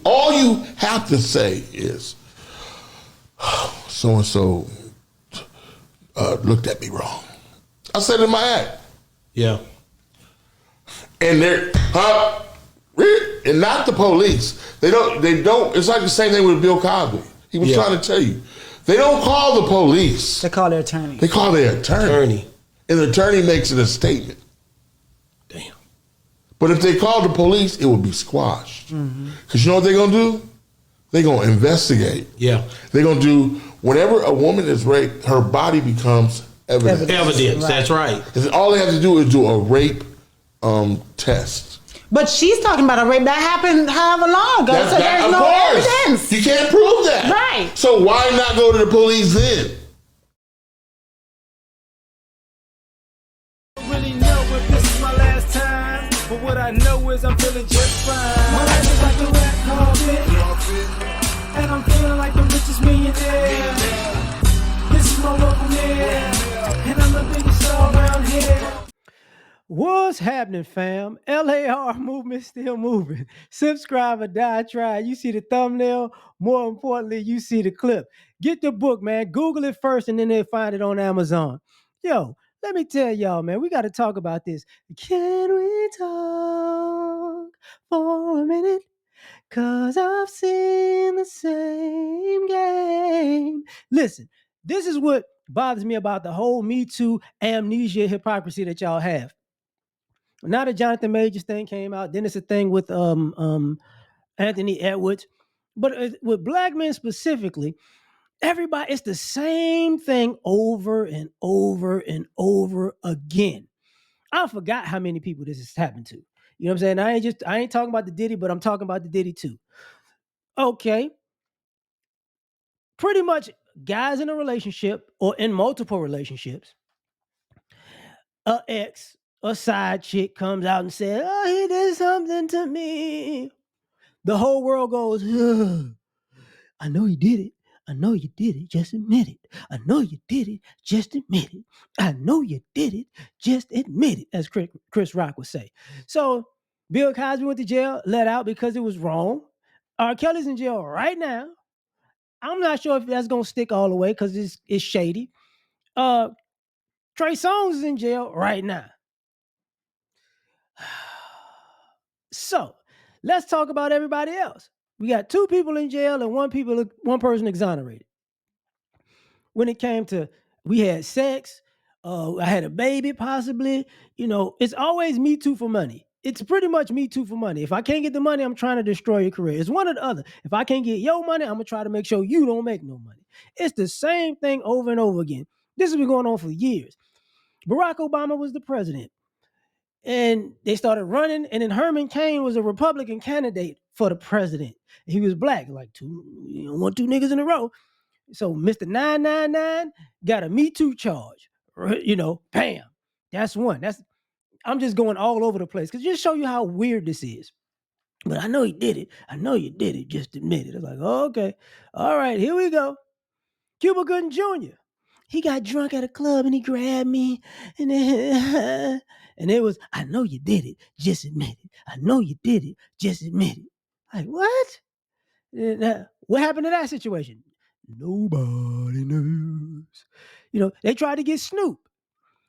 All you have to say is, so and so looked at me wrong. I said it in my act. Yeah. And they're and not the police. They don't. It's like the same thing with Bill Cosby. He was trying to tell you. They don't call the police. They call their attorney. They call their attorney. And the attorney makes it a statement. Damn. But if they called the police, it would be squashed. Because you know what they're going to do? They're going to investigate. Yeah. They're going to do, whenever a woman is raped, her body becomes evidence. Evidence, right. That's right. And all they have to do is do a rape test. But she's talking about a rape that happened however long ago, so there's no evidence. You can't prove that. Right. So why not go to the police then? I don't really know if this is my last time, but what I know is I'm feeling just fine. My life is like a red carpet, and I'm feeling like the richest millionaire. This is my local mayor, and I'm the biggest star around here. What's happening, fam? L.A.R. movement still moving. Subscribe or die try. You see the thumbnail. More importantly, you see the clip. Get the book, man. Google it first, and then they'll find it on Amazon. Yo, let me tell y'all, man, we got to talk about this. Can we talk for a minute? Cause I've seen the same game. Listen, this is what bothers me about the whole Me Too amnesia hypocrisy that y'all have. Now the Jonathan Majors thing came out, then it's a thing with Anthony Edwards. But with black men specifically, everybody, it's the same thing over and over and over again. I forgot how many people this has happened to. You know what I'm saying? I ain't talking about the Diddy, but I'm talking about the Diddy too. Okay. Pretty much guys in a relationship or in multiple relationships, a ex, a side chick comes out and says, oh, he did something to me. The whole world goes, I know he did it. I know you did it. Just admit it. I know you did it. Just admit it. I know you did it. Just admit it, as Chris Rock would say. So Bill Cosby went to jail, let out because it was wrong. R. Kelly's in jail right now. I'm not sure if that's going to stick all the way because it's shady. Trey Songz is in jail right now. So let's talk about everybody else. We got 2 people in jail and one person exonerated. When it came to, we had sex, I had a baby possibly, it's always Me Too for money. It's pretty much Me Too for money. If I can't get the money, I'm trying to destroy your career. It's one or the other. If I can't get your money, I'm going to try to make sure you don't make no money. It's the same thing over and over again. This has been going on for years. Barack Obama was the president. And they started running, and then Herman Cain was a Republican candidate for the president. He was black, like 2 niggas in a row. So Mr. 999 got a Me Too charge. Bam. That's one. I'm just going all over the place because just show you how weird this is. But I know he did it. I know you did it. Just admit it. It's like, oh, okay. All right, here we go. Cuba Gooding Jr. He got drunk at a club and he grabbed me. And then, and it was, I know you did it. Just admit it. I know you did it. Just admit it. Like, what? What happened to that situation? Nobody knows. They tried to get Snoop.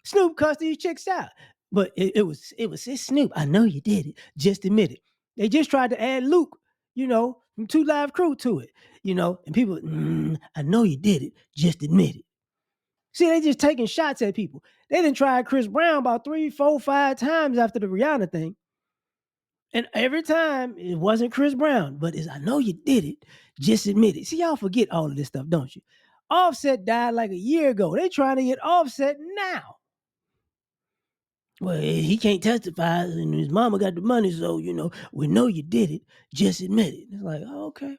Snoop cussed these chicks out. But it was Snoop. I know you did it. Just admit it. They just tried to add Luke, from 2 Live Crew to it. And people, I know you did it. Just admit it. See, they just taking shots at people. They didn't try Chris Brown about 3, 4, 5 times after the Rihanna thing. And every time it wasn't Chris Brown, but I know you did it. Just admit it. See, y'all forget all of this stuff, don't you? Offset died like a year ago. They trying to get Offset now. Well, he can't testify, and his mama got the money, so, we know you did it. Just admit it. It's like, oh, okay.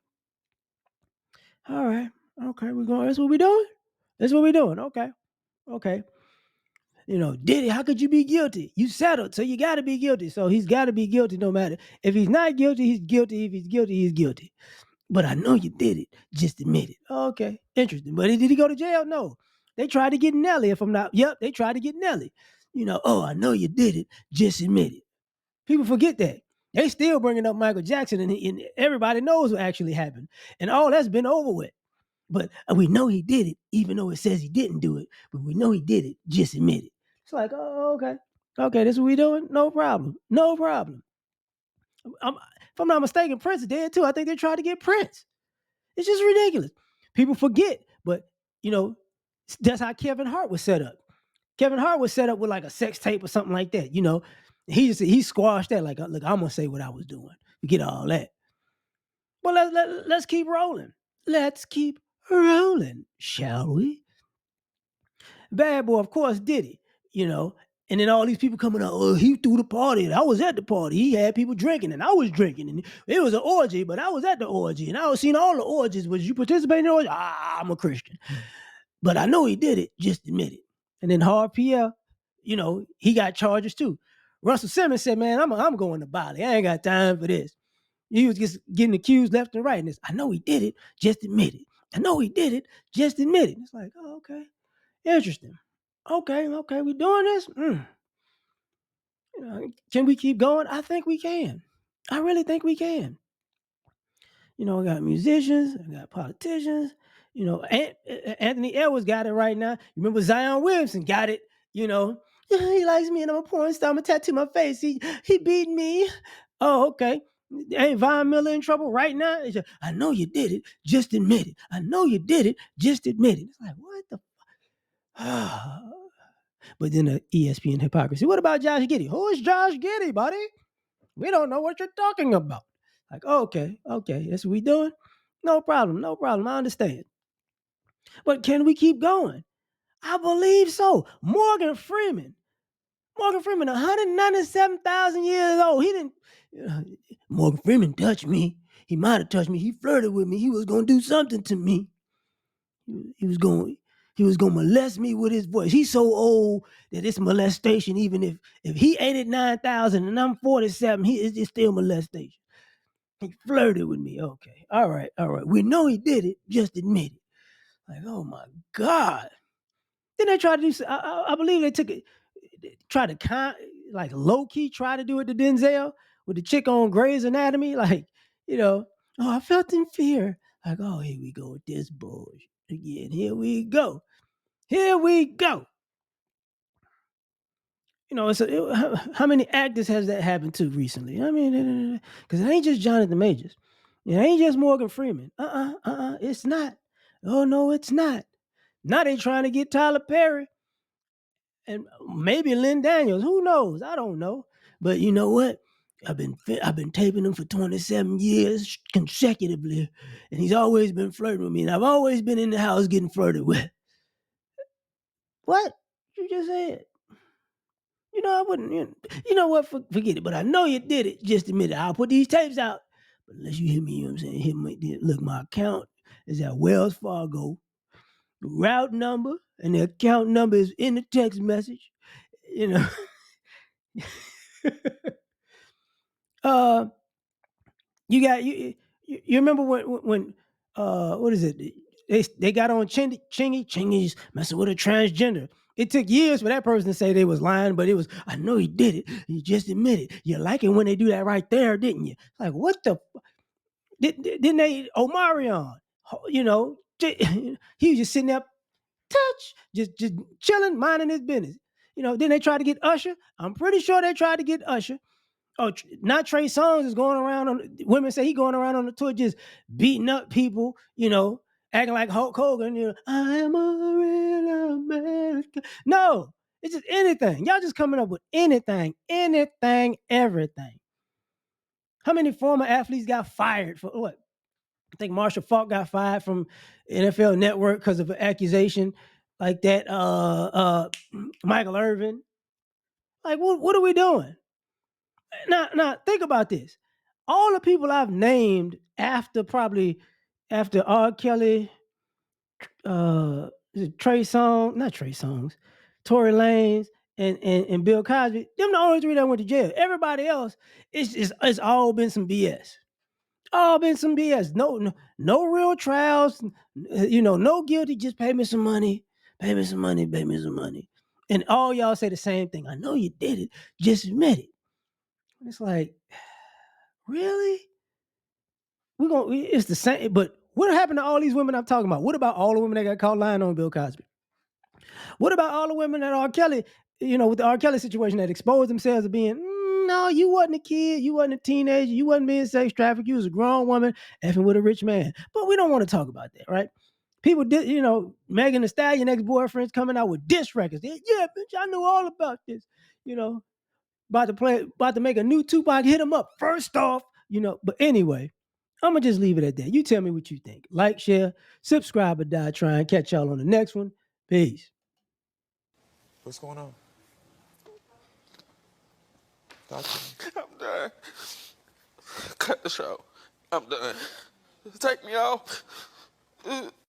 All right. Okay, that's what we doing? That's what we doing. Okay. Diddy, how could you be guilty? You settled, so you got to be guilty. So he's got to be guilty no matter. If he's not guilty, he's guilty. If he's guilty, he's guilty. But I know you did it. Just admit it. Okay, interesting. But did he go to jail? No. They tried to get Nelly, they tried to get Nelly. I know you did it. Just admit it. People forget that. They still bringing up Michael Jackson, and everybody knows what actually happened, and all that's been over with. But we know he did it, even though it says he didn't do it. But we know he did it. Just admit it. It's like, oh, okay, this is what we doing. No problem. If I'm not mistaken, Prince did too. I think they tried to get Prince. It's just ridiculous. People forget, but that's how Kevin Hart was set up. Kevin Hart was set up with like a sex tape or something like that. He squashed that. Like, look, I'm gonna say what I was doing. Forget all that. Well, let's keep rolling. Let's keep rolling, shall we? Bad Boy, of course, did it. And then all these people coming out, oh, he threw the party. And I was at the party. He had people drinking, and I was drinking. And it was an orgy, but I was at the orgy. And I was seeing all the orgies. Was you participating in the orgy? I'm a Christian. But I know he did it. Just admit it. And then Hard Pierre, he got charges too. Russell Simmons said, man, I'm going to Bali. I ain't got time for this. He was just getting accused left and right. And I know he did it. Just admit it. I know he did it. Just admit it. It's like, oh, okay. Interesting. Okay, we doing this? Can we keep going? I think we can. I really think we can. I got musicians, I got politicians. Anthony Edwards got it right now. You remember Zion Williamson got it. He likes me and I'm a porn star. I'm gonna tattoo my face. He beat me. Oh, okay. Ain't Von Miller in trouble right now? I know you did it. Just admit it. I know you did it. Just admit it. It's like, what the But then the ESPN hypocrisy. What about Josh Giddey? Who is Josh Giddey, buddy? We don't know what you're talking about. Like, okay, that's what we doing. No problem. I understand. But can we keep going? I believe so. Morgan Freeman, 197,000 years old. He didn't. Morgan Freeman touched me. He might have touched me. He flirted with me. He was gonna do something to me. He was going to molest me with his voice. He's so old that it's molestation. Even if he 89,000 and I'm 47, it's still molestation. He flirted with me. Okay, all right. We know he did it. Just admit it. Like, oh my God. Then they tried to do. I believe they took it. Tried to like low key try to do it to Denzel with the chick on Grey's Anatomy. Like, oh, I felt in fear. Like, oh, here we go with this bullshit again. Here we go. How many actors has that happened to recently? I mean, because it ain't just Jonathan Majors. It ain't just Morgan Freeman. It's not. Oh, no, it's not. Now they trying to get Tyler Perry and maybe Lynn Daniels. Who knows? I don't know. But you know what? I've been taping him for 27 years consecutively, and he's always been flirting with me, and I've always been in the house getting flirted with. What? You just said. I wouldn't. You know what? Forget it. But I know you did it. Just admit it. I'll put these tapes out. But unless you hear me, what I'm saying? Look, my account is at Wells Fargo. The route number and the account number is in the text message. You remember when what is it? They got on Chingy's messing with a transgender. It took years for that person to say they was lying, but it was, I know he did it. He just admitted. You like it when they do that right there, didn't you? Like, what the? Didn't they? Omarion, he was just sitting there, just chilling, minding his business. Then they tried to get Usher. I'm pretty sure they tried to get Usher. Oh, not Trey Songz is going around women say he going around on the tour just beating up people, acting like Hulk Hogan, I am a real American. No, it's just anything. Y'all just coming up with anything, everything. How many former athletes got fired for what? I think Marshall Faulk got fired from NFL Network because of an accusation like that. Michael Irvin. Like, what are we doing? Now, think about this. All the people I've named after R. Kelly, Trey Songz, not Trey Songz, Tory Lanez, and Bill Cosby, them the only three that went to jail. Everybody else, it's all been some BS. All been some BS. No real trials. No guilty. Just pay me some money. Pay me some money. And all y'all say the same thing. I know you did it. Just admit it. It's like, Really? It's the same. But what happened to all these women I'm talking about? What about all the women that got caught lying on Bill Cosby? What about all the women that R. Kelly, with the R. Kelly situation that exposed themselves as being, no, you wasn't a kid, you wasn't a teenager, you wasn't being sex trafficked, you was a grown woman effing with a rich man. But we don't want to talk about that, right? People did, Megan Thee Stallion ex-boyfriends coming out with diss records. Yeah, bitch, I knew all about this. About to make a new Tupac, hit him up. First off, but anyway, I'm gonna just leave it at that. You tell me what you think. Like, share, subscribe, or die trying. Catch y'all on the next one. Peace. What's going on? I'm done. Cut the show. I'm done. Take me off.